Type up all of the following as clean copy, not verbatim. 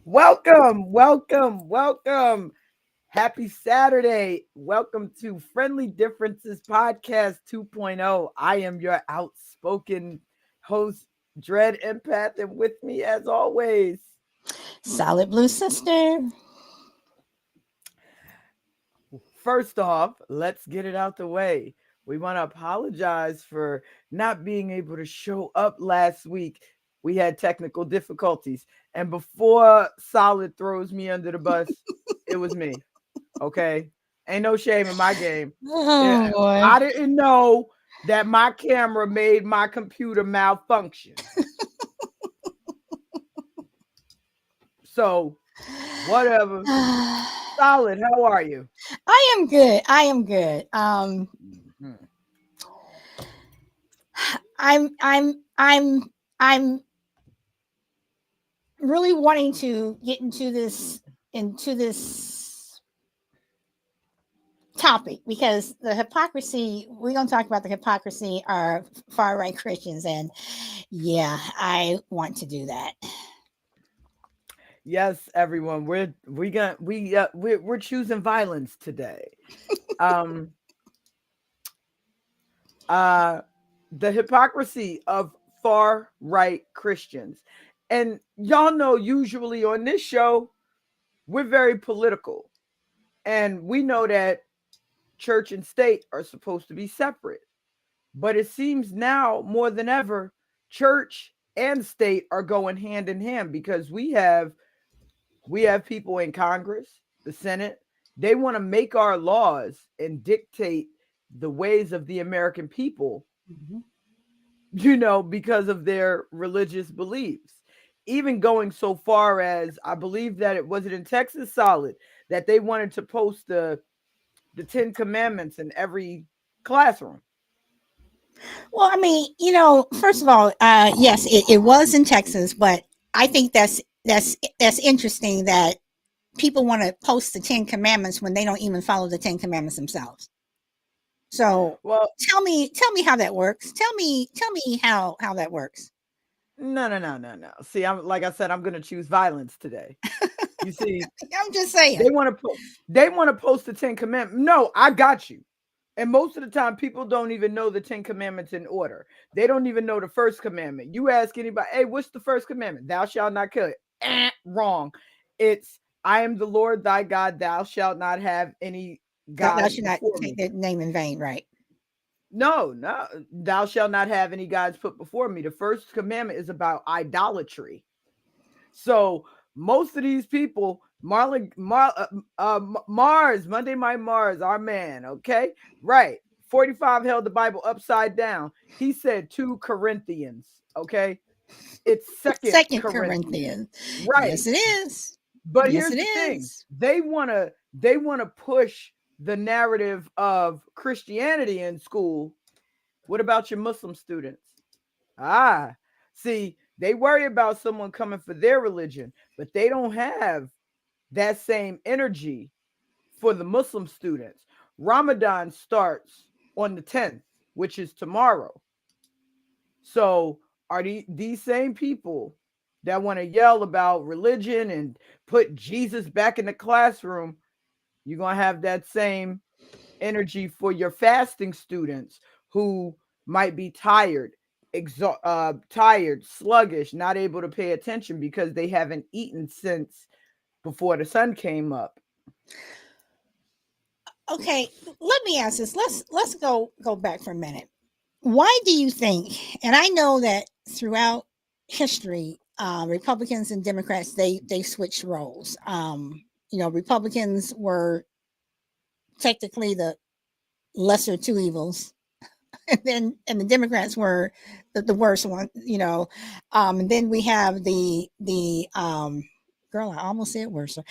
Welcome, welcome, welcome. Happy Saturday. Welcome to Friendly Differences Podcast 2.0. I am your outspoken host, Dread Empath, and with me, as always, Solid Blue Sister. first off, let's get it out the way. We want to apologize for not being able to show up last week. We had technical difficulties. And before Solid throws me under the bus, it was me. Okay. Ain't no shame in my game. Oh Yeah, boy. I didn't know that my camera made my computer malfunction. So, whatever. Solid, how are you? I am good. I am good. Mhm. I'm really wanting to get into this topic because the hypocrisy, we're gonna talk about the hypocrisy are far right Christians, and yeah, I want to do that. Yes, everyone. We're choosing violence today. Um uh the hypocrisy of far right Christians. And y'all know usually on this show we're very political. And we know that church and state are supposed to be separate. But it seems now more than ever, church and state are going hand in hand because we have people in Congress, the Senate. They want to make our laws and dictate the ways of the American people, Mhm. because of their religious beliefs. Even going so far as I believe that it was it in Texas Solid that they wanted to post the 10 commandments in every classroom. Well, I mean, first of all, yes, it was in Texas, but I think that's interesting that people want to post the Ten Commandments when they don't even follow the Ten Commandments themselves. So Well, tell me how that works. Tell me how that works. no, no, no, no, no. See, I'm like I said, I'm gonna choose violence today. You see, I'm just they saying. want to they want to post the 10 commandments. No, I got you. And most of the time, people don't even know the 10 commandments in order. They don't even know the first commandment. You ask anybody, hey, what's the first commandment? Thou shalt not kill. Wrong. It's I am the Lord thy God. Thou shalt not have any Thou gods should not before take me. their name in vain, right? No, no, thou shalt not have any gods put before me. The first commandment is about idolatry. So most of these people, Mars, Monday Night Mars, our man, okay, right. 45 held the Bible upside down. He said 2 Corinthians, okay. It's Second Second Corinthians, Corinthians. right. Yes, it is. But Yes, here's it the thing: is. they wanna push the narrative of Christianity in school. What about your Muslim students? Ah, see, they worry about someone coming for their religion, but they don't have that same energy for the Muslim students. Ramadan starts on the 10th, which is tomorrow. So, are these same people that want to yell about religion and put Jesus back in the classroom? You're going to have that same energy for your fasting students who might be tired, sluggish, not able to pay attention because they haven't eaten since before the sun came up. Okay, let me ask this. Let's go back for a minute. Why do you think? And I know that throughout history, Republicans and Democrats they switched roles. Republicans were technically the lesser two evils, and the Democrats were the worst one. And then we have the girl. I almost said worse. and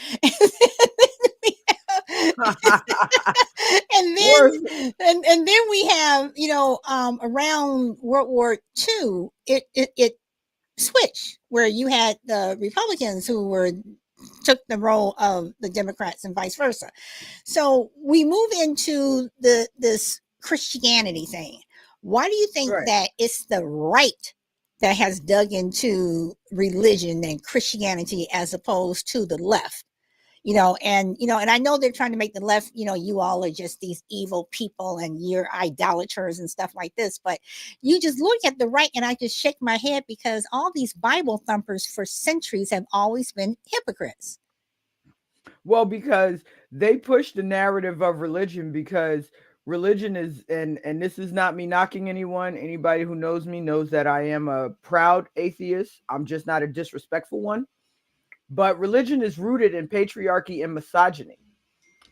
Worse. then and then we have around World War II it switched where you had the Republicans who were took the role of the Democrats and vice versa. So we move into this Christianity thing. Why do you think Right. that it's the right that has dug into religion and Christianity as opposed to the left. And I know they're trying to make the left, you all are just these evil people and you're idolaters and stuff like this. But you just look at the right and I just shake my head, because all these Bible thumpers for centuries have always been hypocrites. Well, because they push the narrative of religion, because religion is, and this is not me knocking anyone. Anybody who knows me knows that I am a proud atheist. I'm just not a disrespectful one. But religion is rooted in patriarchy and misogyny.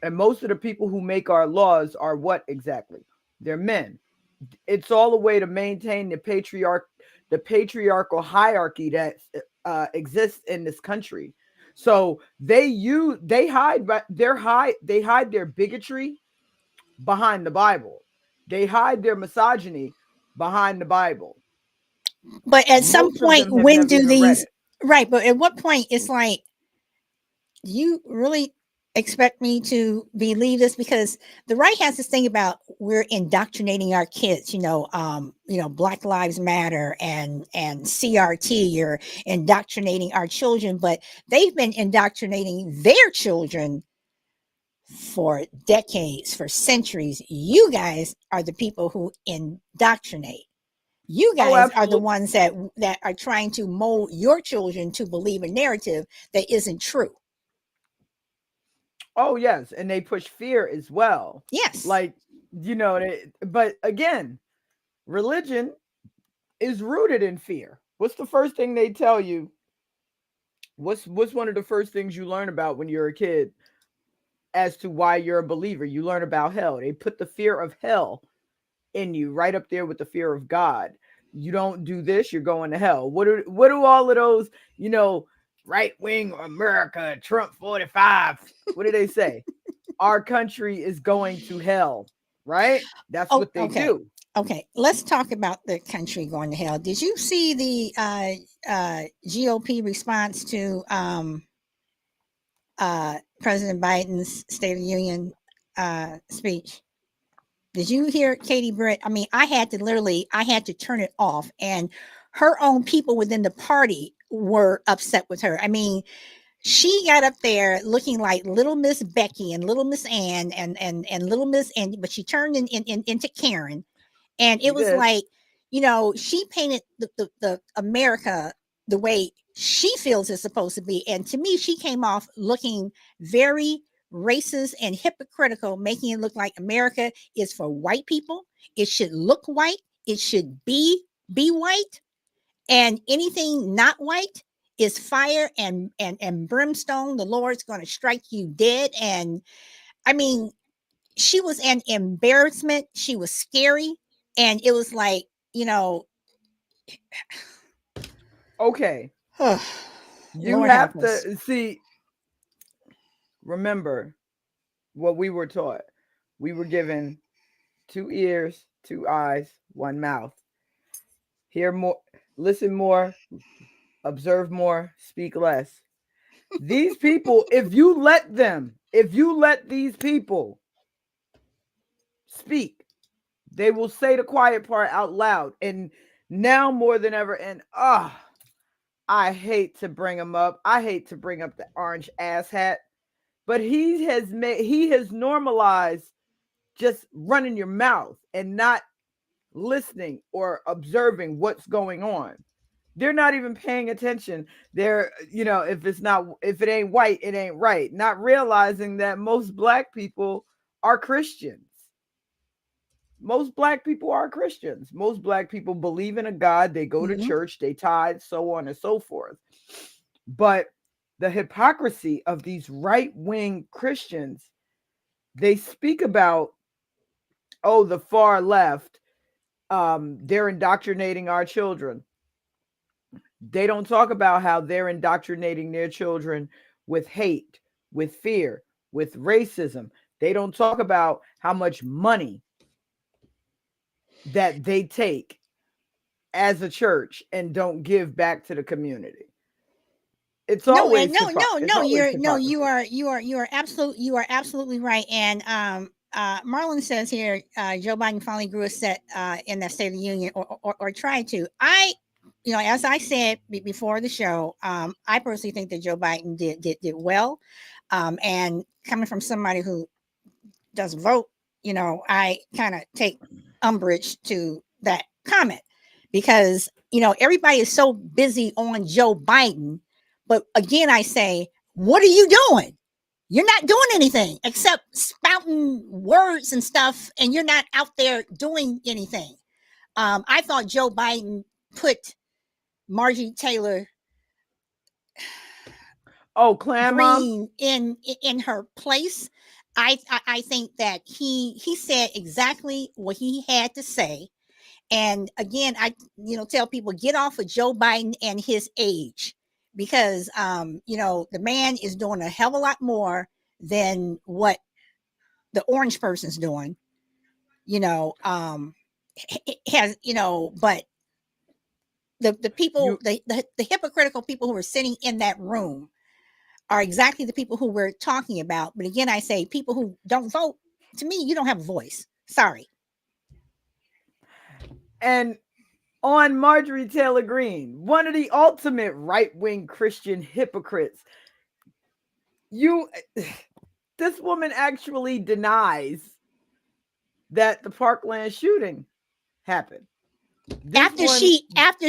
And most of the people who make our laws are what exactly? They're men. It's all a way to maintain the patriarchal hierarchy that exists in this country. So they hide their bigotry behind the Bible. They hide their misogyny behind the Bible. But at some point, when do these, right? But at what point it's like, do you really expect me to believe this? Because the right has this thing about we're indoctrinating our kids, Black Lives Matter and CRT, you're indoctrinating our children, but they've been indoctrinating their children for decades, for centuries. You guys are the people who indoctrinate. You guys are the ones that are trying to mold your children to believe a narrative that isn't true. Oh, yes. And they push fear as well. Yes. Like, but again, religion is rooted in fear. What's the first thing they tell you? What's one of the first things you learn about when you're a kid as to why you're a believer? You learn about hell. They put the fear of hell in you right up there with the fear of God. You don't do this, you're going to hell. What do all of those, right wing America, Trump 45, what do they say? Our country is going to hell, right? That's what they do. Okay, let's talk about the country going to hell. Did you see the GOP response to President Biden's State of the Union speech? Did you hear Katie Britt? I mean, I had to turn it off, and her own people within the party were upset with her. I mean, she got up there looking like Little Miss Becky and Little Miss Ann and Little Miss Ann, but she turned into Karen. And it was like, she painted the America the way she feels it's supposed to be. And to me, she came off looking very racist and hypocritical, making it look like America is for white people. It should look white. It should be white. And anything not white is fire and brimstone. The Lord's going to strike you dead. And I mean, she was an embarrassment. She was scary. And it was like, okay. You have to see, remember what we were taught. We were given 2 ears, 2 eyes, 1 mouth. Hear more, listen more, observe more, speak less. These people, if you let these people speak, they will say the quiet part out loud. And now more than ever, and I hate to bring him up. I hate to bring up the orange ass hat, but he has normalized just running your mouth and not listening or observing what's going on. They're not even paying attention. They're, if it ain't white, it ain't right. Not realizing that most Black people are Christians. Most Black people are Christians. Most Black people believe in a God. They go to church, they tithe, so on and so forth. But the hypocrisy of these right-wing Christians, they speak about, the far left, they're indoctrinating our children. They don't talk about how they're indoctrinating their children with hate, with fear, with racism. They don't talk about how much money that they take as a church and don't give back to the community. It's always you are absolutely right. And Marlon says here, Joe Biden finally grew a set in that State of the Union, or tried to. as I said before the show, I personally think that Joe Biden did well. And coming from somebody who doesn't vote, I kind of take umbrage to that comment because, everybody is so busy on Joe Biden. But again, I say, what are you doing? You're not doing anything except spouting words and stuff, and you're not out there doing anything. I thought Joe Biden put Margie Taylor Clam Green in her place. I think that he said exactly what he had to say. And again, I tell people, get off of Joe Biden and his age, because the man is doing a hell of a lot more than what the orange person's doing. Has but the people, the hypocritical people who are sitting in that room are exactly the people who we're talking about. But again, I say, people who don't vote, to me, you don't have a voice. Sorry. And on Marjorie Taylor Greene, one of the ultimate right-wing Christian hypocrites, this woman actually denies that the Parkland shooting happened. After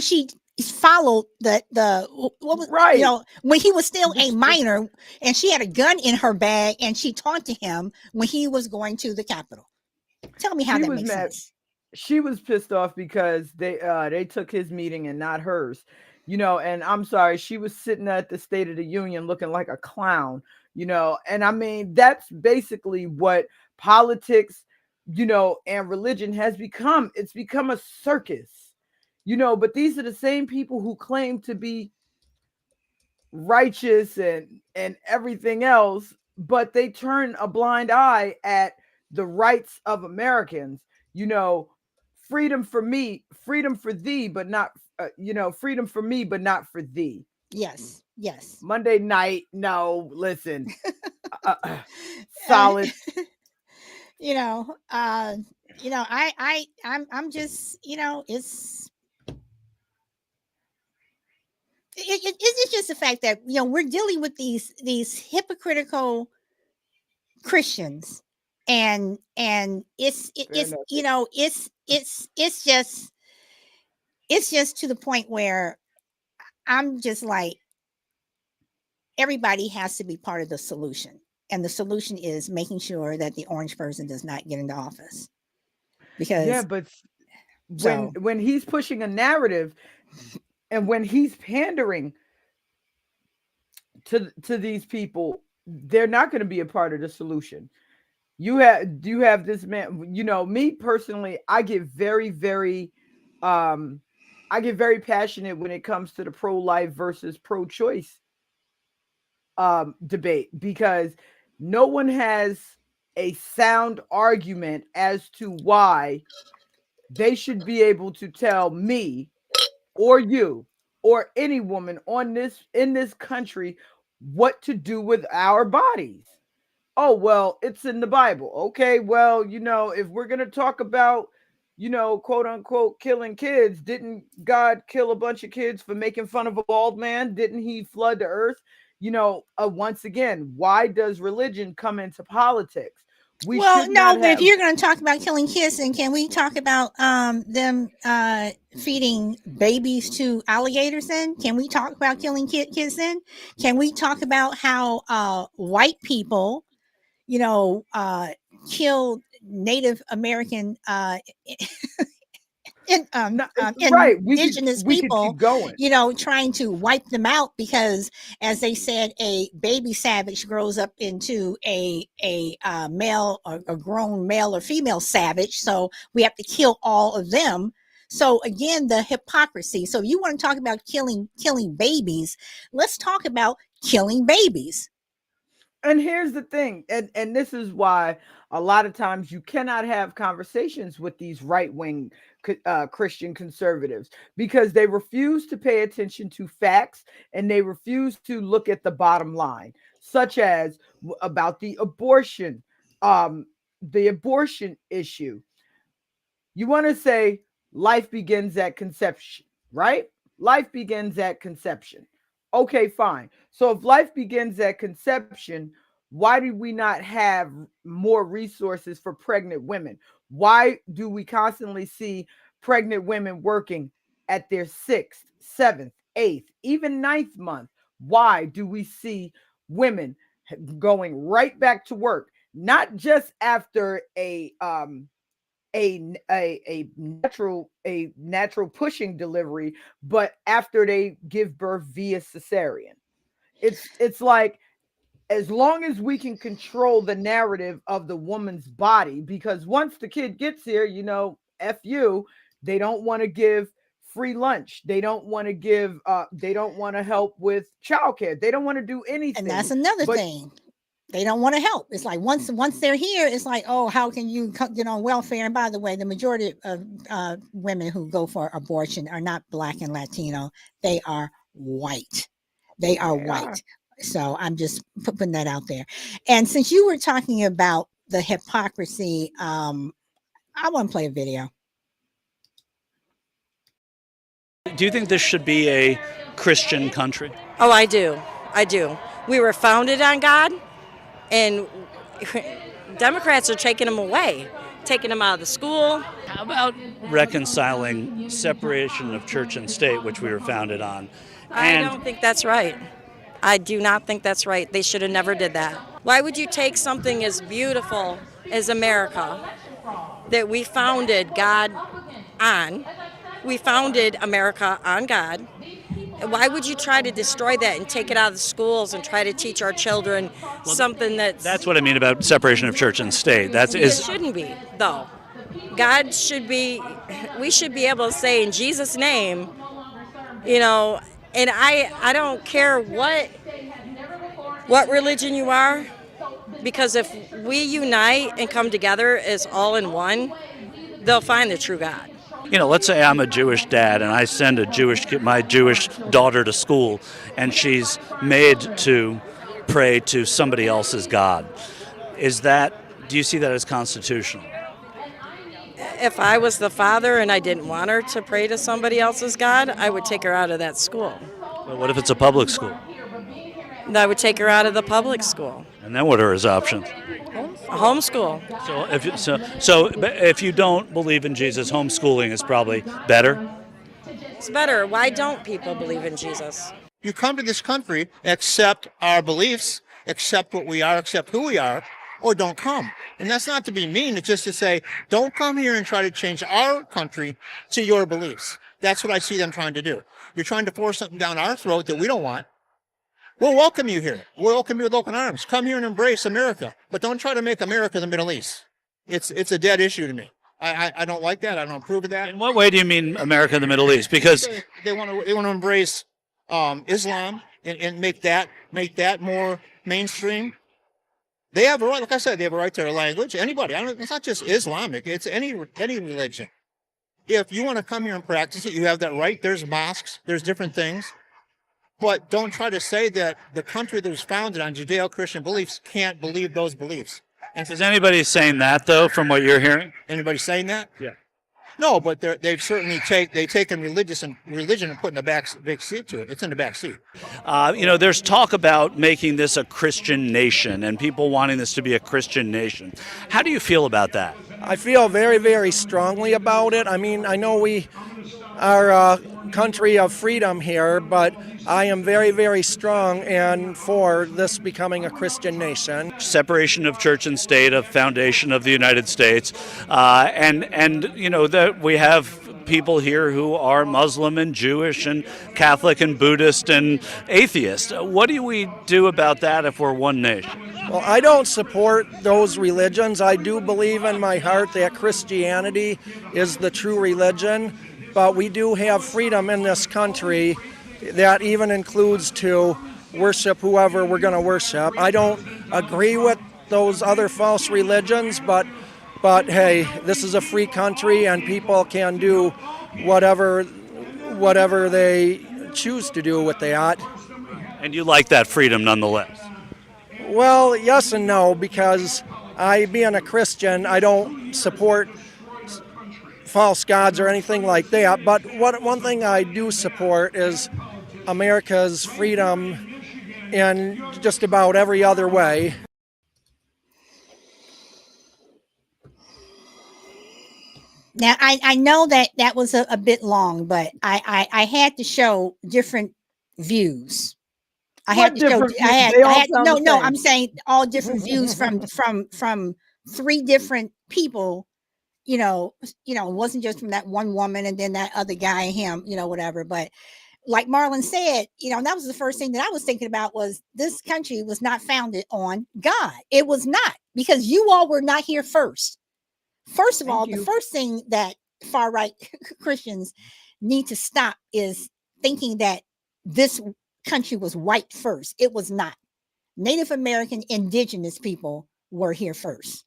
she followed what was, right, when he was still a minor, and she had a gun in her bag, and she talked to him when he was going to the Capitol. Tell me how that makes sense. She was pissed off because they took his meeting and not hers, and I'm sorry, she was sitting at the State of the Union looking like a clown, and I mean, that's basically what politics, and religion has become. It's become a circus, but these are the same people who claim to be righteous and everything else, but they turn a blind eye at the rights of Americans. Freedom for me, freedom for thee, but not freedom for me, but not for thee. Yes. Monday night, no, listen. Solid. I'm just, it's just the fact that we're dealing with these hypocritical Christians, and it's just to the point where I'm just like, everybody has to be part of the solution, and the solution is making sure that the orange person does not get into office. Because but when he's pushing a narrative, and when he's pandering to these people, they're not going to be a part of the solution. You have this man, me personally, I get very, very passionate when it comes to the pro-life versus pro-choice debate, because no one has a sound argument as to why they should be able to tell me or you or any woman in this country what to do with our bodies. Oh, well, it's in the Bible. Okay, well, if we're going to talk about, quote unquote, killing kids, didn't God kill a bunch of kids for making fun of a bald man? Didn't he flood the earth? Once again, why does religion come into politics? But if you're going to talk about killing kids, then can we talk about them feeding babies to alligators? Then can we talk about killing kids? Then can we talk about how white people, killed Native American indigenous people, trying to wipe them out because, as they said, a baby savage grows up into a male, or a grown male or female savage. So we have to kill all of them. So again, the hypocrisy. So you want to talk about killing babies? Let's talk about killing babies. And here's the thing, and this is why a lot of times you cannot have conversations with these right-wing Christian conservatives, because they refuse to pay attention to facts, and they refuse to look at the bottom line, such as about the abortion issue. You want to say life begins at conception, right? life begins at conception. Okay, fine. So if life begins at conception, why do we not have more resources for pregnant women? Why do we constantly see pregnant women working at their sixth, seventh, eighth, even ninth month? Why do we see women going right back to work, not just after a natural pushing delivery, but after they give birth via cesarean? It's like, as long as we can control the narrative of the woman's body, because once the kid gets here, F you, they don't want to give free lunch. They don't want to they don't want to help with childcare. They don't want to do anything. And that's another thing. They don't want to help. It's like once they're here, it's like, oh, how can you get on welfare? And by the way, the majority of women who go for abortion are not Black and Latino. They are white. They are white. So I'm just putting that out there. And since you were talking about the hypocrisy, I want to play a video. Do you think this should be a Christian country? Oh, I do. I do. We were founded on God, and Democrats are taking them away, taking them out of the school. How about reconciling separation of church and state, which we were founded on? I don't think that's right. I do not think that's right. They should have never did that. Why would you take something as beautiful as America that we founded God on? We founded America on God. Why would you try to destroy that and take it out of the schools and try to teach our children something that's what I mean about separation of church and state. It shouldn't be, though. God should be, we should be able to say in Jesus' name, and I don't care what religion you are, because if we unite and come together as all in one, they'll find the true God. Let's say I'm a Jewish dad and I send my Jewish daughter to school, and she's made to pray to somebody else's God. Do you see that as constitutional? If I was the father and I didn't want her to pray to somebody else's God, I would take her out of that school. Well, what if it's a public school? I would take her out of the public school. And then what are his options? Homeschool. So if you don't believe in Jesus, homeschooling is probably better? It's better. Why don't people believe in Jesus? You come to this country, accept our beliefs, accept what we are, accept who we are, or don't come. And that's not to be mean. It's just to say, don't come here and try to change our country to your beliefs. That's what I see them trying to do. You're trying to force something down our throat that we don't want. We'll welcome you here. We'll welcome you with open arms. Come here and embrace America. But don't try to make America the Middle East. It's a dead issue to me. I don't like that. I don't approve of that. In what way do you mean America the Middle East? Because they want to embrace Islam and make that more mainstream. They have a right, like I said, they have a right to their language. Anybody, it's not just Islamic. It's any religion. If you want to come here and practice it, you have that right. There's mosques. There's different things. But don't try to say that the country that was founded on Judeo-Christian beliefs can't believe those beliefs. And is anybody saying that, though, from what you're hearing? Anybody saying that? Yeah. No, but they've certainly taken religion and put in the back seat to it. It's in the back seat. There's talk about making this a Christian nation and people wanting this to be a Christian nation. How do you feel about that? I feel very, very strongly about it. I mean, I know we are a country of freedom here, but I am very, very strong and for this becoming a Christian nation. Separation of church and state, a foundation of the United States, that we have people here who are Muslim and Jewish and Catholic and Buddhist and atheist. What do we do about that if we're one nation? Well, I don't support those religions. I do believe in my heart that Christianity is the true religion, but we do have freedom in this country that even includes to worship whoever we're going to worship. I don't agree with those other false religions, but hey, this is a free country and people can do whatever they choose to do with that. And you like that freedom nonetheless? Well, yes and no, because being a Christian, I don't support false gods or anything like that. But one thing I do support is America's freedom in just about every other way. Now, I know that was a bit long, but I had to show different views. I had to show. No. I'm saying all different views from three different people. It wasn't just from that one woman and then that other guy and him. Whatever. But like Marlon said, that was the first thing that I was thinking about was this country was not founded on God. It was not, because you all were not here first. First of all, the first thing that far right Christians need to stop is thinking that this country was white first. It was not. Native American indigenous people were here first.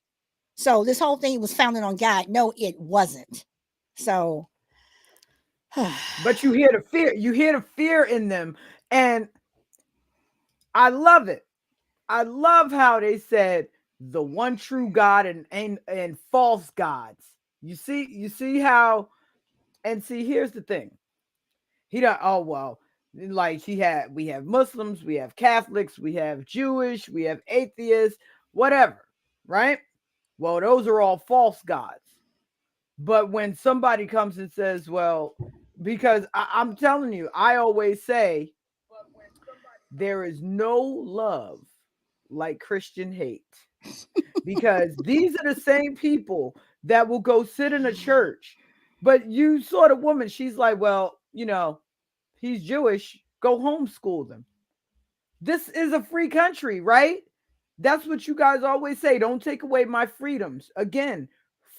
So this whole thing was founded on God. No, it wasn't. So but you hear the fear. You hear the fear in them. And I love it. I love how they said the one true God and false gods. You see how, and see, here's the thing. We have Muslims, we have Catholics, we have Jewish, we have atheists, whatever, right? Well, those are all false gods. But when somebody comes and says, well, because I'm telling you, I always say there is no love like Christian hate. Because these are the same people that will go sit in a church. But you saw the woman, she's like, well, he's Jewish, go homeschool them. This is a free country, right? That's what you guys always say. Don't take away my freedoms. Again,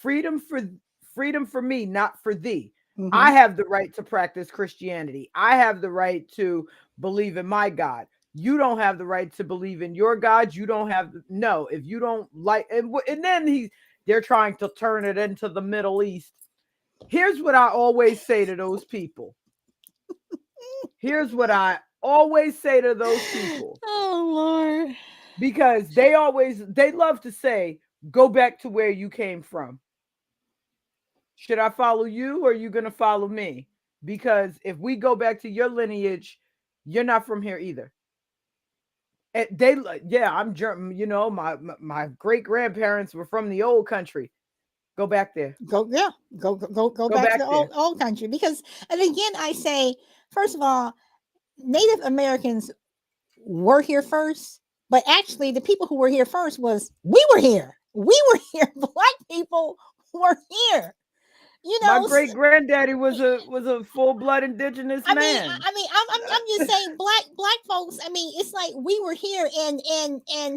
freedom for me, not for thee. Mm-hmm. I have the right to practice Christianity. I have the right to believe in my God. You don't have the right to believe in your God. You don't have no. If you don't like, and then they're trying to turn it into the Middle East. Here's what I always say to those people. Here's what I always say to those people. Oh Lord. Because they love to say, go back to where you came from. Should I follow you or are you going to follow me? Because if we go back to your lineage, you're not from here either. And I'm German. My great grandparents were from the old country. Go back there. Go back to the old country. Because, and again, I say, first of all, Native Americans were here first, but actually the people who were here first we were here. Black people were here. My great granddaddy was a full-blood indigenous man. I'm just saying, black folks. It's like we were here, and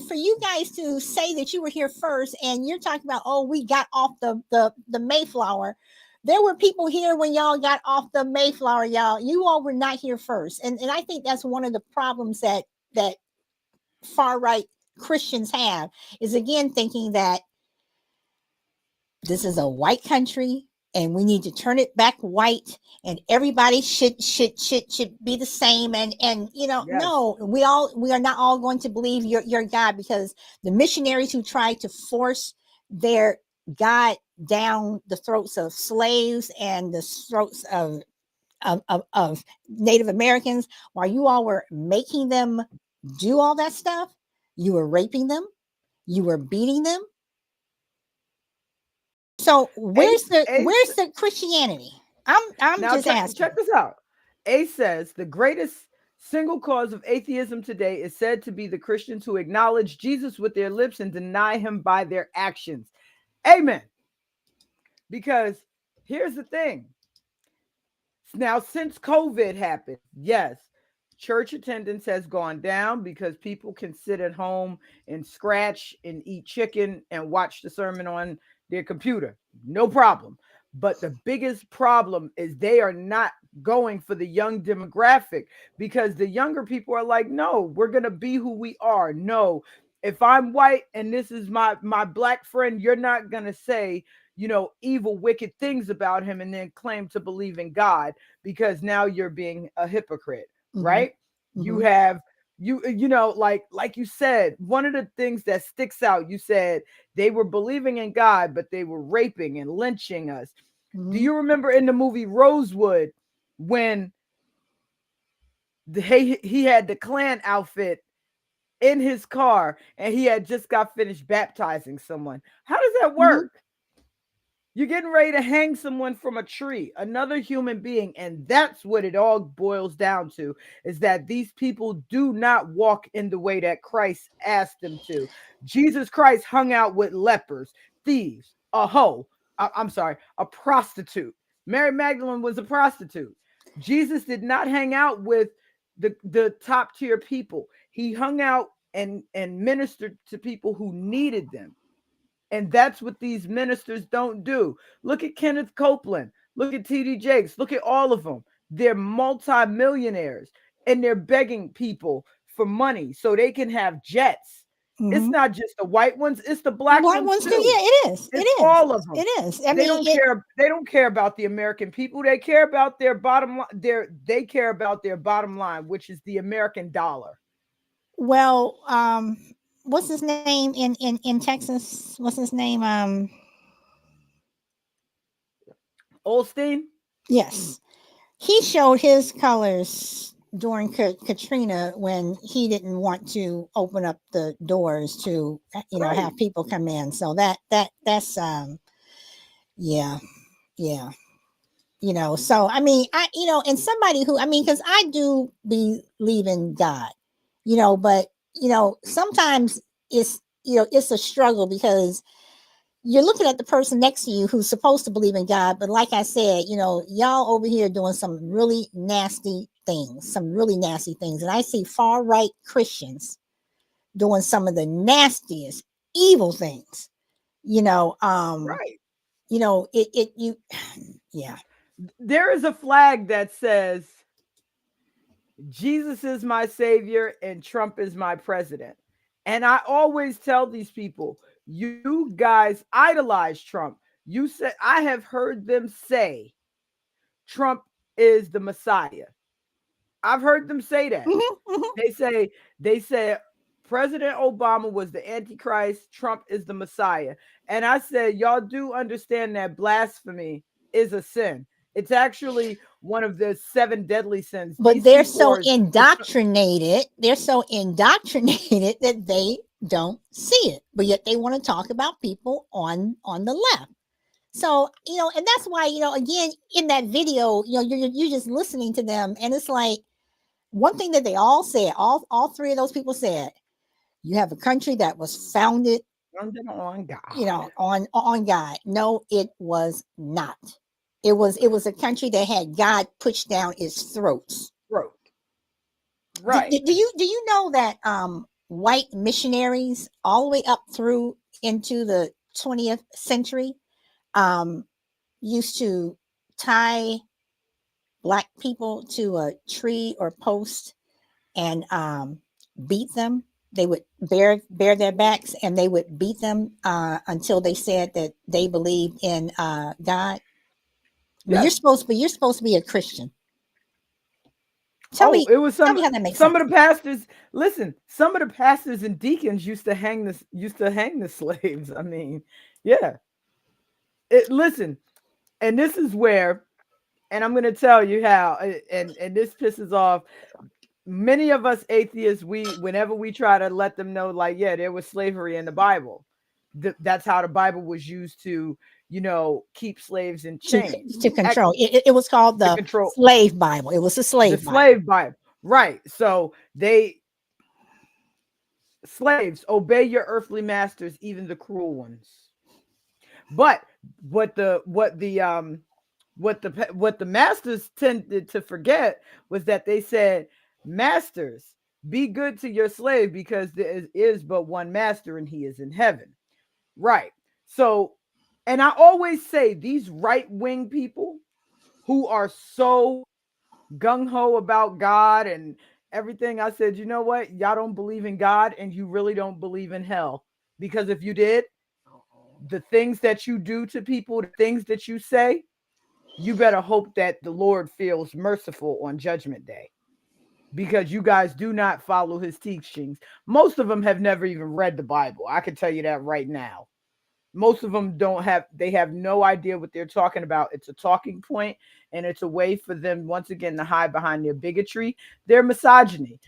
for you guys to say that you were here first, and you're talking about, oh, we got off the Mayflower. There were people here when y'all got off the Mayflower, y'all. You all were not here first, and I think that's one of the problems that far right Christians have is, again, thinking that this is a white country. And we need to turn it back white, and everybody should be the same. And yes. No, we are not all going to believe your God, because the missionaries who tried to force their God down the throats of slaves and the throats of Native Americans, while you all were making them do all that stuff, you were raping them, you were beating them. So where's the Christianity? I'm now just asking. Check this out. Ace says the greatest single cause of atheism today is said to be the Christians who acknowledge Jesus with their lips and deny him by their actions. Amen. Because here's the thing. Now, since COVID happened, yes, church attendance has gone down because people can sit at home and scratch and eat chicken and watch the sermon on their computer. No problem. But the biggest problem is they are not going for the young demographic, because the younger people are like, no, we're going to be who we are. No, if I'm white and this is my black friend, you're not going to say, evil, wicked things about him and then claim to believe in God, because now you're being a hypocrite, mm-hmm. right? Mm-hmm. You have, like you said, one of the things that sticks out, you said they were believing in God, but they were raping and lynching us. Do you remember in the movie Rosewood when he had the Klan outfit in his car and he had just got finished baptizing someone? How does that work? You're getting ready to hang someone from a tree, another human being. And that's what it all boils down to, is that these people do not walk in the way that Christ asked them to. Jesus Christ hung out with lepers, thieves, a prostitute. Mary Magdalene was a prostitute. Jesus did not hang out with the top tier people. He hung out and ministered to people who needed them. And that's what these ministers don't do. Look at Kenneth Copeland. Look at T.D. Jakes. Look at all of them. They're multimillionaires and they're begging people for money so they can have jets. It's not just the white ones, it's the black ones too. Yeah, it is. It is all of them. It is. They don't care about the American people. They care about their bottom line. They care about their bottom line, which is the American dollar. Well, what's his name in Texas? What's his name? Osteen? Yes. He showed his colors during Katrina when he didn't want to open up the doors to, have people come in. So that's so I mean, and somebody who, because I do believe in God, but sometimes it's a struggle because you're looking at the person next to you who's supposed to believe in God. But like I said, y'all over here doing some really nasty things. And I see far right Christians doing some of the nastiest, evil things, Right. Yeah. There is a flag that says, Jesus is my savior and Trump is my president. And I always tell these people, you guys idolize Trump. You said, I have heard them say Trump is the Messiah. I've heard them say that. They say President Obama was the Antichrist, Trump is the Messiah. And I said, y'all do understand that blasphemy is a sin. It's actually one of the 7 deadly sins. But they're so indoctrinated. They're so indoctrinated that they don't see it. But yet they want to talk about people on the left. So, and that's why, again, in that video, you're just listening to them. And it's like one thing that they all said, all 3 of those people said, you have a country that was founded on God. On God. No, it was not. It was a country that had God pushed down its throats. Right. Do you know that white missionaries all the way up through into the 20th century used to tie Black people to a tree or post and beat them? They would bare their backs and they would beat them until they said that they believed in God. Yes. You're supposed to be a Christian. Tell me how that makes some sense. of the pastors. Listen, some of the pastors and deacons used to hang the slaves. I mean, yeah. Listen, and this is where, and I'm going to tell you how, and this pisses off many of us atheists. Whenever we try to let them know, like, yeah, there was slavery in the Bible. That's how the Bible was used to, keep slaves in chains. To control. It was called the slave Bible. It was the slave Bible. Right. So slaves, obey your earthly masters, even the cruel ones. But what the masters tended to forget was that they said, masters, be good to your slave because there is but one master and he is in heaven. Right. So, and I always say these right-wing people who are so gung-ho about God and everything, I said, you know what? Y'all don't believe in God and you really don't believe in hell. Because if you did, the things that you do to people, the things that you say, you better hope that the Lord feels merciful on Judgment Day. Because you guys do not follow his teachings. Most of them have never even read the Bible. I can tell you that right now. Most of them they have no idea what they're talking about. It's a talking point, and it's a way for them, once again, to hide behind their bigotry, their misogyny.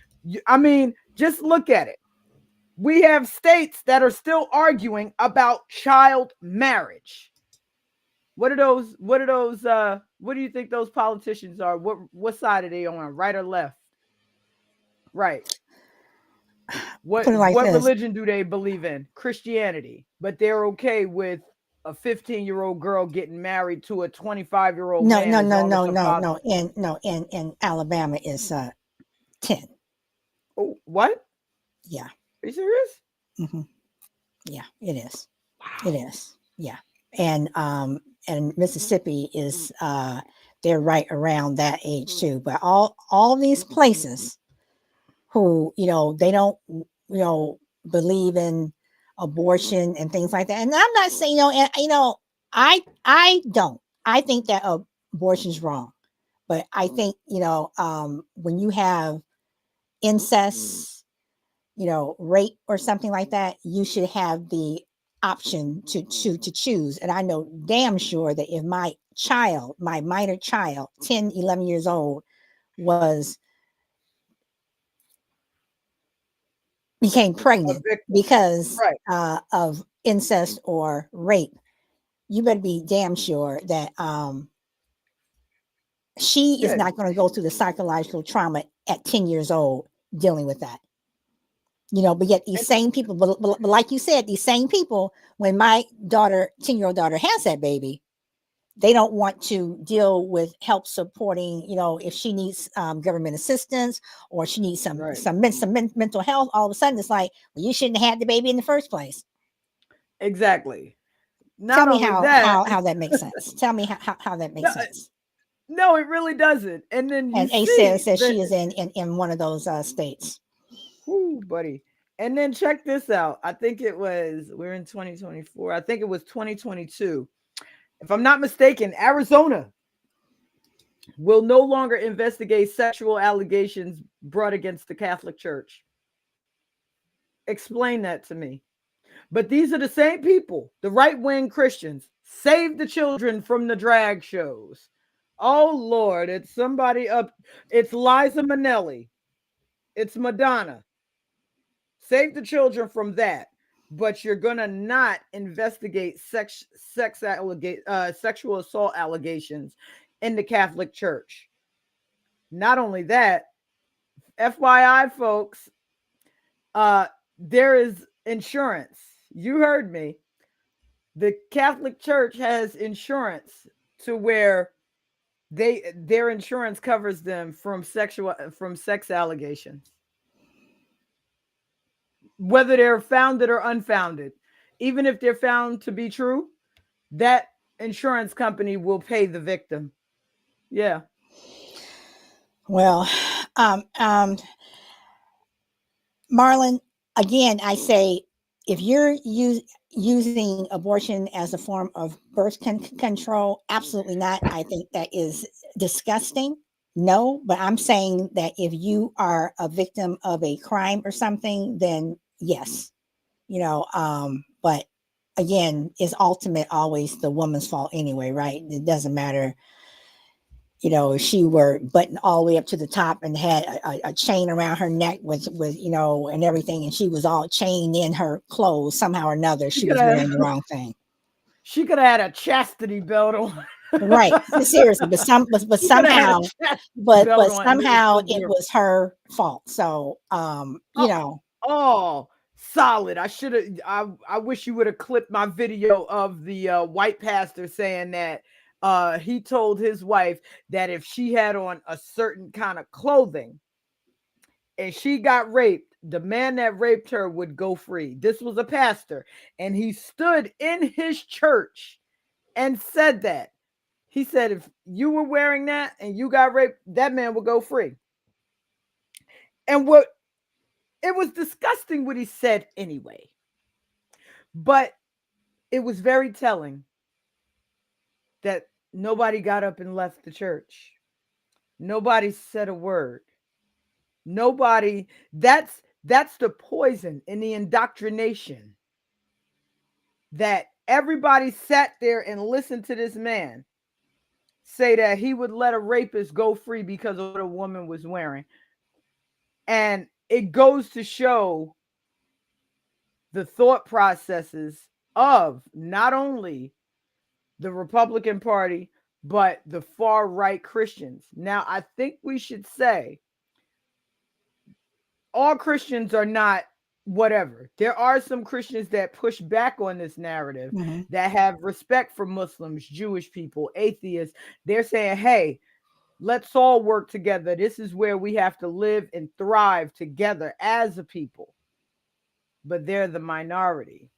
I mean, just look at it. We have states that are still arguing about child marriage. What do you think those politicians are? What side are they on? Right or left? Right. What religion do they believe in? Christianity. But they're okay with a 15-year-old girl getting married to a 25-year-old man. No. In Alabama is 10. Oh, what? Yeah. Are you serious? Mm-hmm. Yeah, it is. Wow. It is. Yeah. And Mississippi is they're right around that age too. But all these places who, they don't, believe in abortion and things like that. And I'm not saying, I don't. I think that abortion is wrong. But I think, when you have incest, rape or something like that, you should have the option to choose. And I know damn sure that if my minor child, 10, 11 years old, became pregnant because of incest or rape, you better be damn sure that she is not going to go through the psychological trauma at 10 years old dealing with that. But yet these same people, but like you said, these same people, when my 10-year-old daughter has that baby, they don't want to deal with help supporting, if she needs government assistance or she needs some mental health. All of a sudden, it's like, well, you shouldn't have had the baby in the first place. Exactly. Tell me how that makes sense. Tell me how that makes sense. No, it really doesn't. And then Ace says she is in one of those states. Ooh, buddy. And then check this out. I think we're in 2024. I think it was 2022. If I'm not mistaken, Arizona will no longer investigate sexual allegations brought against the Catholic Church. Explain that to me. But these are the same people, the right-wing Christians, save the children from the drag shows. Oh, Lord, it's somebody up. It's Liza Minnelli. It's Madonna. Save the children from that. But you're going to not investigate sexual assault allegations in the Catholic Church. Not only that, FYI, folks, there is insurance. You heard me. The Catholic Church has insurance to where their insurance covers them from sex allegations, whether they're founded or unfounded. Even if they're found to be true, that insurance company will pay the victim. Yeah. Well, Marlon, again, I say, if you're using abortion as a form of birth control, absolutely not. I think that is disgusting. No, but I'm saying that if you are a victim of a crime or something, then yes, but again, is ultimate always the woman's fault anyway, right? It doesn't matter, if she were buttoned all the way up to the top and had a chain around her neck with and everything, and she was all chained in her clothes somehow or another, she was wearing the wrong thing. She could have had a chastity belt on. Right, seriously, but somehow it was her fault. So Oh, solid. I wish you would have clipped my video of the white pastor saying that he told his wife that if she had on a certain kind of clothing and she got raped, the man that raped her would go free. This was a pastor, and he stood in his church and said that. He said, if you were wearing that and you got raped, that man would go free. And it was disgusting what he said anyway. But it was very telling that nobody got up and left the church. Nobody said a word. Nobody, that's the poison in the indoctrination that everybody sat there and listened to this man say that he would let a rapist go free because of what a woman was wearing. And it goes to show the thought processes of not only the Republican Party, but the far right Christians. Now, I think we should say all Christians are not whatever. There are some Christians that push back on this narrative, that have respect for Muslims, Jewish people, atheists. They're saying, hey, let's all work together. This is where we have to live and thrive together as a people. But they're the minority,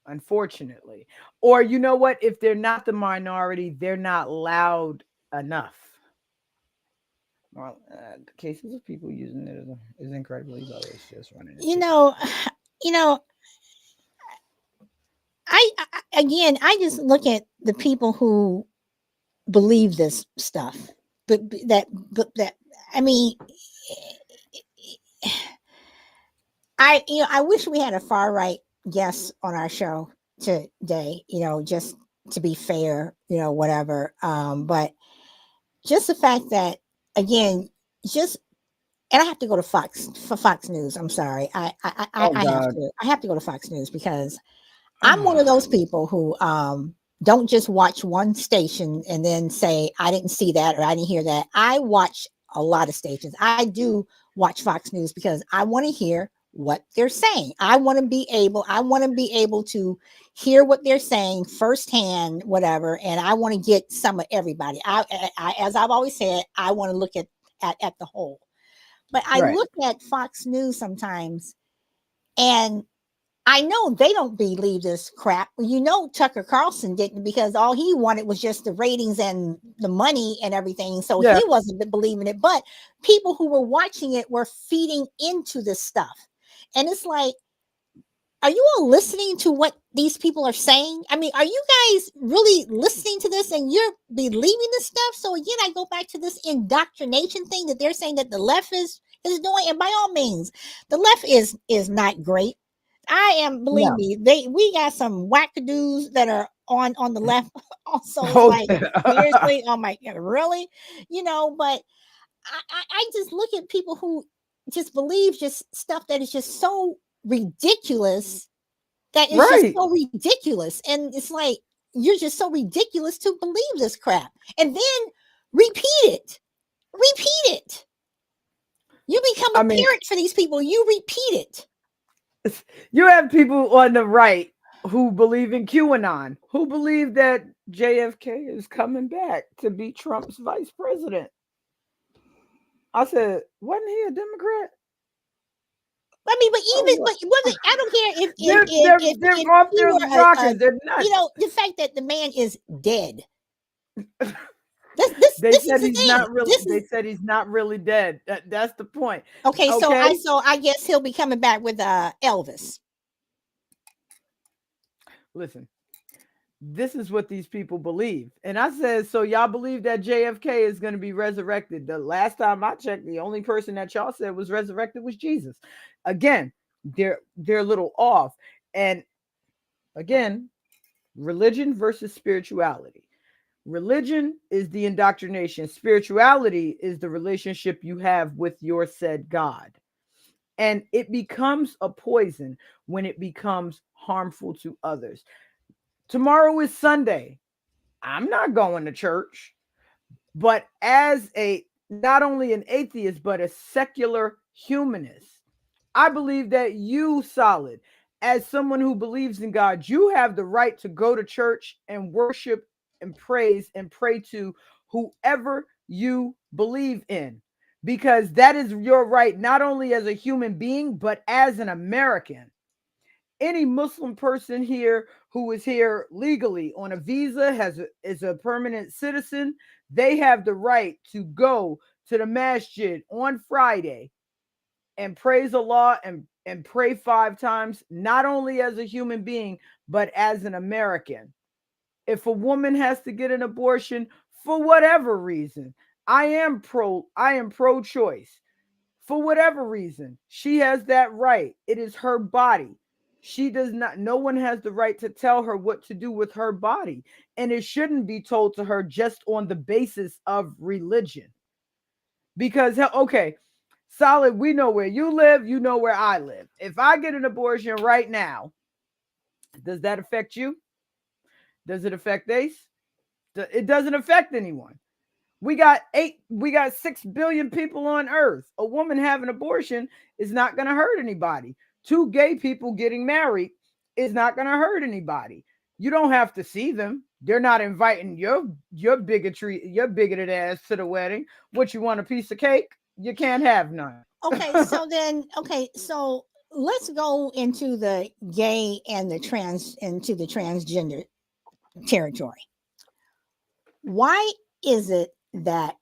unfortunately. Or you know what? If they're not the minority, they're not loud enough. Well, the cases of people using it is incredibly low. It's just running. I just look at the people who believe this stuff, but I mean, I wish we had a far right guest on our show today, just to be fair, whatever. But just the fact that, again, and I have to go to Fox News. I'm sorry. I have to go to Fox News because I'm one of those people who don't just watch one station and then say, I didn't see that or I didn't hear that. I watch a lot of stations. I do watch Fox News because I want to hear what they're saying. I want to be able to hear what they're saying firsthand, whatever. And I want to get some of everybody. I as I've always said, I want to look at the whole. But I look at Fox News sometimes and I know they don't believe this crap. Tucker Carlson didn't, because all he wanted was just the ratings and the money and everything. So he wasn't believing it. But people who were watching it were feeding into this stuff. And it's like, are you all listening to what these people are saying? I mean, are you guys really listening to this and you're believing this stuff? So again, I go back to this indoctrination thing that they're saying that the left is doing. And by all means, the left is not great. Believe me, we got some wackadoos that are on the left also. Seriously, oh my God, really? But I just look at people who just believe just stuff that is just so ridiculous, just so ridiculous. And it's like, you're just so ridiculous to believe this crap. And then repeat it. You become a parent for these people. You repeat it. You have people on the right who believe in QAnon, who believe that JFK is coming back to be Trump's vice president. I said, wasn't he a Democrat? I mean, but I don't care if they're off their rockers. They're nuts. The fact that the man is dead. They said he's not really dead. That's the point. Okay, so I guess he'll be coming back with Elvis. Listen, this is what these people believe. And I said, so y'all believe that JFK is going to be resurrected? The last time I checked, the only person that y'all said was resurrected was Jesus. Again, they're a little off. And again, religion versus spirituality. Religion is the indoctrination. Spirituality is the relationship you have with your said God. And it becomes a poison when it becomes harmful to others. Tomorrow is Sunday. I'm not going to church. But as not only an atheist, but a secular humanist, I believe that you, Solid, as someone who believes in God, you have the right to go to church and worship and praise and pray to whoever you believe in, because that is your right, not only as a human being, but as an American. Any Muslim person here who is here legally on a visa is a permanent citizen. They have the right to go to the masjid on Friday and praise Allah and pray 5 times, not only as a human being, but as an American. If a woman has to get an abortion for whatever reason, I am pro-choice. For whatever reason, she has that right. It is her body. She does not, no one has the right to tell her what to do with her body. And it shouldn't be told to her just on the basis of religion. Because, okay, Solid, we know where you live, you know where I live. If I get an abortion right now, does that affect you? Does it affect Ace? It doesn't affect anyone. We got 6 billion people on earth. A woman having an abortion is not going to hurt anybody. 2 gay people getting married is not going to hurt anybody. You don't have to see them. They're not inviting your bigoted ass to the wedding. What, you want, a piece of cake? You can't have none. Okay, so let's go into the gay and the transgender territory. Why is it that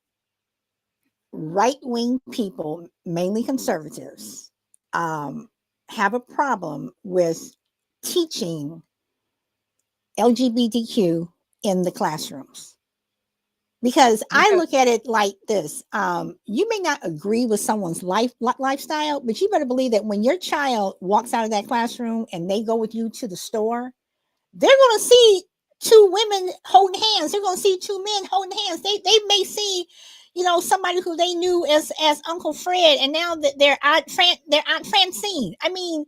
right-wing people, mainly conservatives, have a problem with teaching LGBTQ in the classrooms? Because I look at it like this. You may not agree with someone's lifestyle, but you better believe that when your child walks out of that classroom and they go with you to the store, they're going to see 2 women holding hands. They're going to see 2 men holding hands. They may see, somebody who they knew as Uncle Fred, and now that their Aunt Francine. I mean,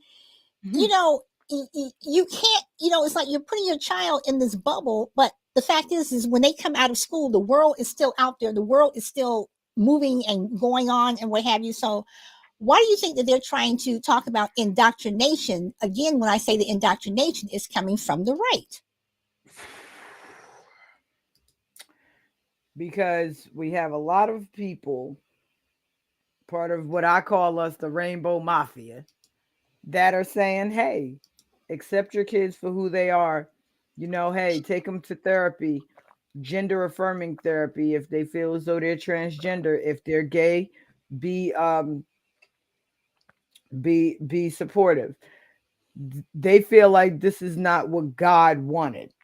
you can't, it's like you're putting your child in this bubble, but the fact is when they come out of school, the world is still out there. The world is still moving and going on and what have you. So why do you think that they're trying to talk about indoctrination? Again, when I say the indoctrination is coming from the right. Because we have a lot of people, part of what I call us the rainbow mafia, that are saying, hey, accept your kids for who they are. Hey, take them to therapy, gender affirming therapy if they feel as though they're transgender. If they're gay, be supportive. They feel like this is not what God wanted,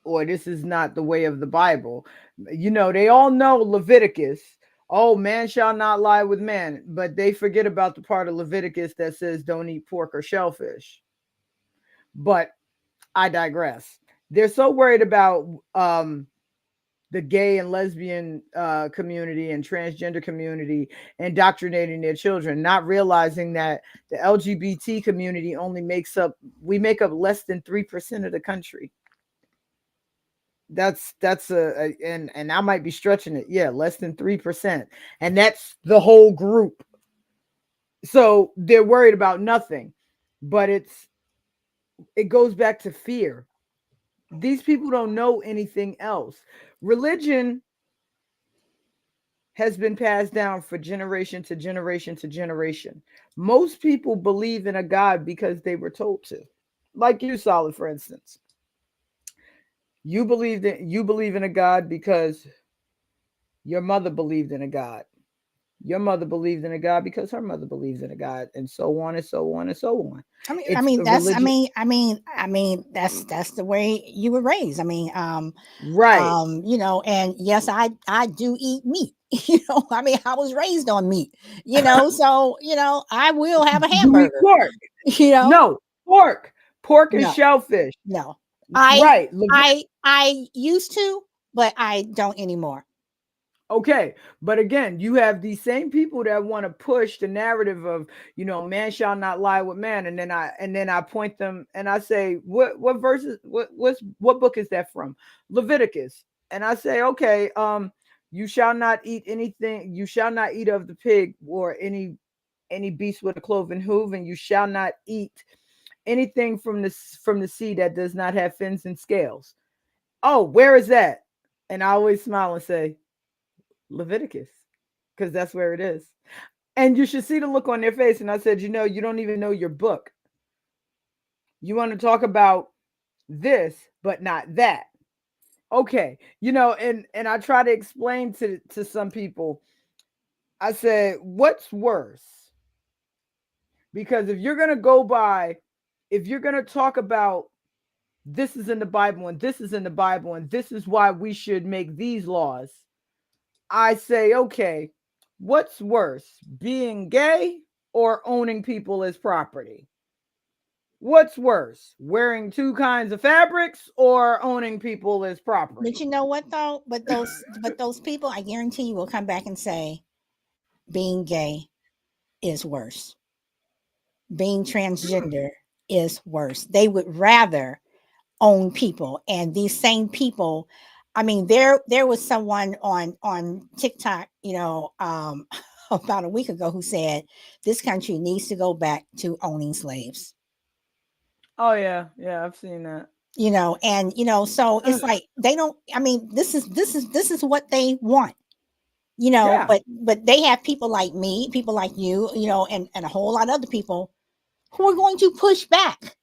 or this is not the way of the Bible. They all know Leviticus. Oh, man shall not lie with man, but they forget about the part of Leviticus that says don't eat pork or shellfish. But I digress. They're so worried about the gay and lesbian community and transgender community indoctrinating their children, not realizing that the LGBT community only make up less than 3% of the country. That's and I might be stretching it. Yeah, less than 3%. And that's the whole group. So they're worried about nothing, but it goes back to fear. These people don't know anything else. Religion has been passed down for generation to generation to generation. Most people believe in a God because they were told to. Like you, Solid, for instance. You believe in a God because your mother believed in a God. Your mother believed in a God because her mother believes in a God, and so on and so on and so on. That's the way you were raised. Right. And yes, I do eat meat. I was raised on meat. So I will have a hamburger. Pork. No, pork and shellfish. No, I used to, but I don't anymore. Okay, but again, you have these same people that want to push the narrative of, man shall not lie with man, and then I point them and I say, what verses, what book is that from? Leviticus. And I say, okay, you shall not eat anything, you shall not eat of the pig or any beast with a cloven hoof, and you shall not eat anything from the sea that does not have fins and scales. Oh, where is that? And I always smile and say, Leviticus, because that's where it is. And you should see the look on their face. And I said, you don't even know your book. You want to talk about this, but not that. Okay. And I try to explain to some people, I said, what's worse? Because if you're going to talk about this is in the Bible and this is in the Bible and this is why we should make these laws, I say, okay, what's worse, being gay or owning people as property? What's worse, wearing two kinds of fabrics or owning people as property? But you know what though? But those people, I guarantee you, will come back and say being gay is worse. Being transgender is worse. They would rather own people. And these same people, I mean, there was someone on TikTok, about a week ago who said this country needs to go back to owning slaves. Oh yeah, I've seen that. So it's like they don't. I mean, this is what they want. Yeah. But they have people like me, people like you, and a whole lot of other people who are going to push back.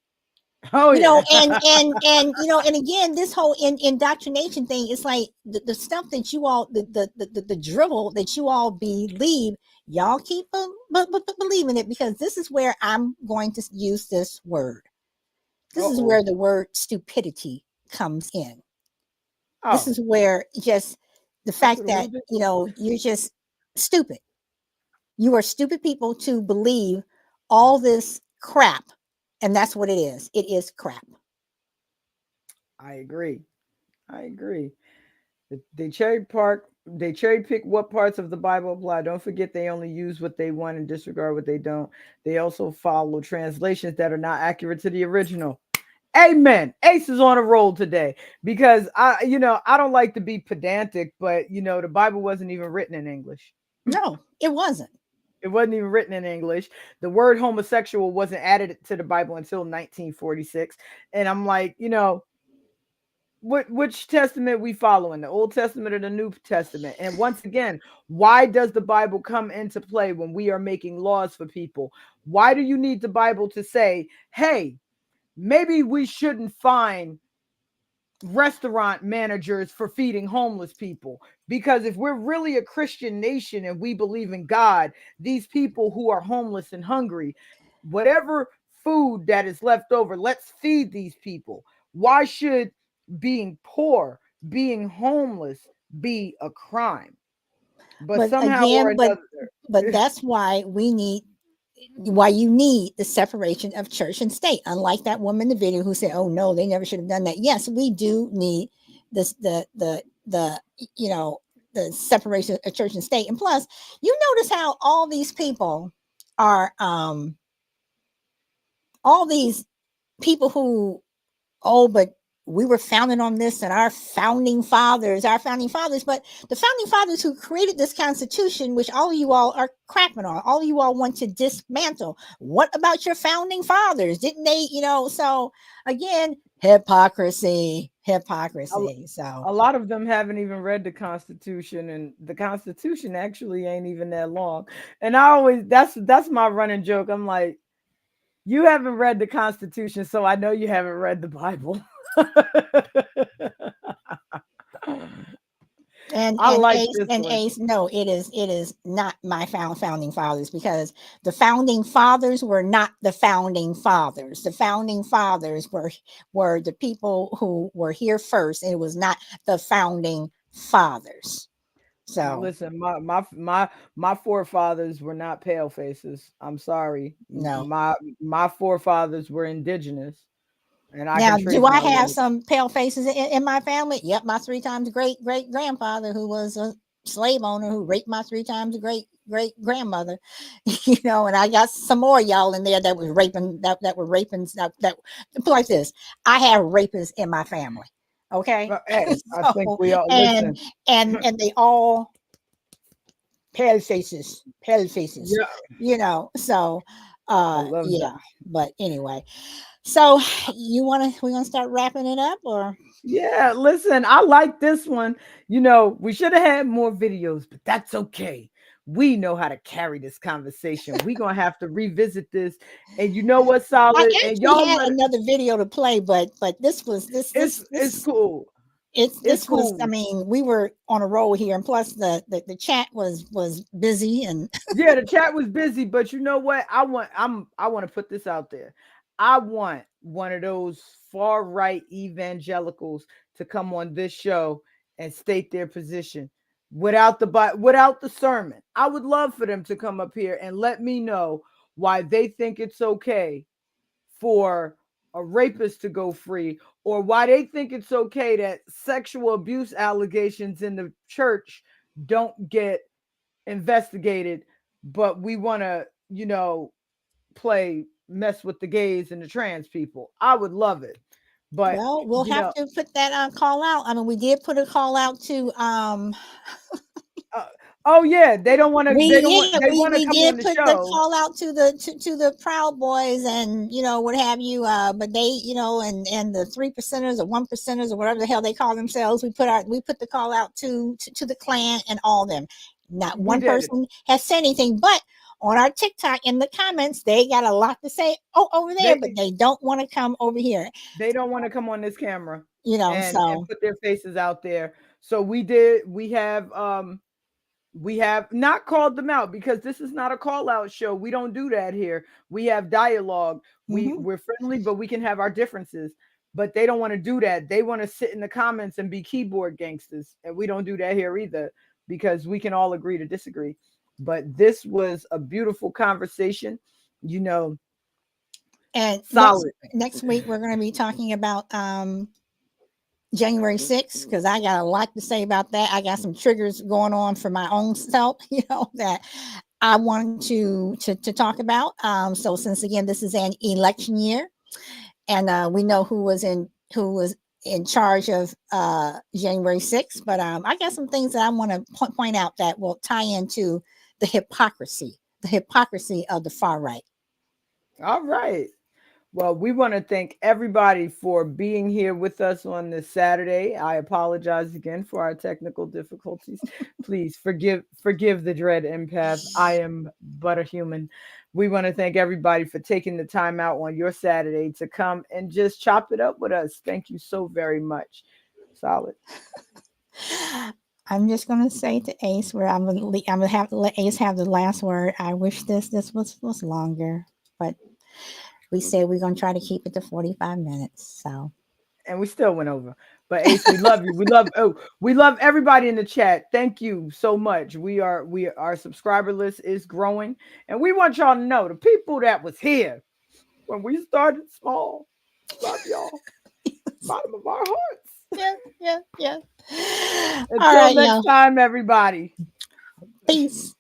Oh yeah. And again, this whole indoctrination thing, it's like the stuff that you all, the drivel that you all believe, y'all keep believing it, because this is where I'm going to use this word. This is where the word stupidity comes in. This is where just the fact that, you're just stupid. You are stupid people to believe all this crap. And that's what it is. It is crap. I agree. They cherry pick what parts of the Bible apply. Don't forget they only use what they want and disregard what they don't. They also follow translations that are not accurate to the original. Amen. Ace is on a roll today, because I don't like to be pedantic, but the Bible wasn't even written in English. No, it wasn't. It wasn't even written in English. The word homosexual wasn't added to the Bible until 1946. And I'm like, which testament we following, the Old Testament or the New Testament? And once again, why does the Bible come into play when we are making laws for people? Why do you need the Bible to say, hey, maybe we shouldn't fine restaurant managers for feeding homeless people? Because if we're really a Christian nation and we believe in God, these people who are homeless and hungry, whatever food that is left over, let's feed these people. Why should being poor, being homeless be a crime? But somehow again, or another, but that's why you need the separation of church and state. Unlike that woman in the video who said, oh no, they never should have done that. Yes, we do need this, the separation of church and state. And plus, you notice how all these people are all these people who, but we were founded on this, and our founding fathers, but the founding fathers who created this Constitution, which all of you all are crapping on, all of you all want to dismantle. What about your founding fathers? Didn't they, so again, hypocrisy. So a lot of them haven't even read the Constitution, and the Constitution actually ain't even that long. And I always, that's my running joke. I'm like, you haven't read the Constitution, so I know you haven't read the Bible. Ace, no, it is not my founding fathers, because the founding fathers were not the founding fathers. The founding fathers were the people who were here first, and it was not the founding fathers. So listen, my forefathers were not pale faces. I'm sorry. No, my forefathers were indigenous. And now, do I have some pale faces in my family? Yep, my 3 times great grandfather, who was a slave owner, who raped my 3 times great grandmother. And I got some more y'all in there that was raping, that were raping. That like this. I have rapists in my family. Okay, I think we all listen. And they all pale faces. Yeah. So yeah. But anyway. So we're gonna start wrapping it up, or? Yeah, listen, I like this one. We should have had more videos, but that's okay. We know how to carry this conversation. We're gonna have to revisit this. And you know what's solid? I and y'all had another video to play, but this was this it's cool. It's cool. I mean, we were on a roll here, and plus the chat was busy, and yeah, the chat was busy. But you know what? I want to put this out there. I want one of those far right evangelicals to come on this show and state their position without the sermon. I would love for them to come up here and let me know why they think it's okay for a rapist to go free, or why they think it's okay that sexual abuse allegations in the church don't get investigated, but we want to, mess with the gays and the trans people. I would love it. But Well, we'll have to put that call out. I mean, we did put a call out to oh yeah, they don't want to. They want to we come did on the put show. the call out to the Proud Boys and what have you. But they and the 3%ers or 1%ers or whatever the hell they call themselves. We put the call out to the Klan and all them. Not one person has said anything, but on our TikTok in the comments, they got a lot to say over there, but they don't want to come over here. They don't want to come on this camera, and put their faces out there. So we have not called them out, because this is not a call out show. We don't do that here. We have dialogue. We're friendly, but we can have our differences. But they don't want to do that. They want to sit in the comments and be keyboard gangsters. And we don't do that here either, because we can all agree to disagree. But this was a beautiful conversation, and solid. Next week, we're going to be talking about January 6th, because I got a lot to say about that. I got some triggers going on for my own self, that I want to talk about. So since again, this is an election year, and we know who was in charge of January 6th, but I got some things that I want to point out that will tie into the hypocrisy of the far right. All right. Well, we want to thank everybody for being here with us on this Saturday. I apologize again for our technical difficulties. Please forgive the dread empath. I am but a human. We want to thank everybody for taking the time out on your Saturday to come and just chop it up with us. Thank you so very much. Solid. I'm just going to say to Ace, where I'm going to have to let Ace have the last word. I wish this was longer, but we said we're going to try to keep it to 45 minutes. So, and we still went over. But Ace, we love you. We love everybody in the chat. Thank you so much. Our subscriber list is growing, and we want y'all to know, the people that was here when we started small, love y'all. Bottom of our hearts. Yeah. Until next time, everybody. Peace.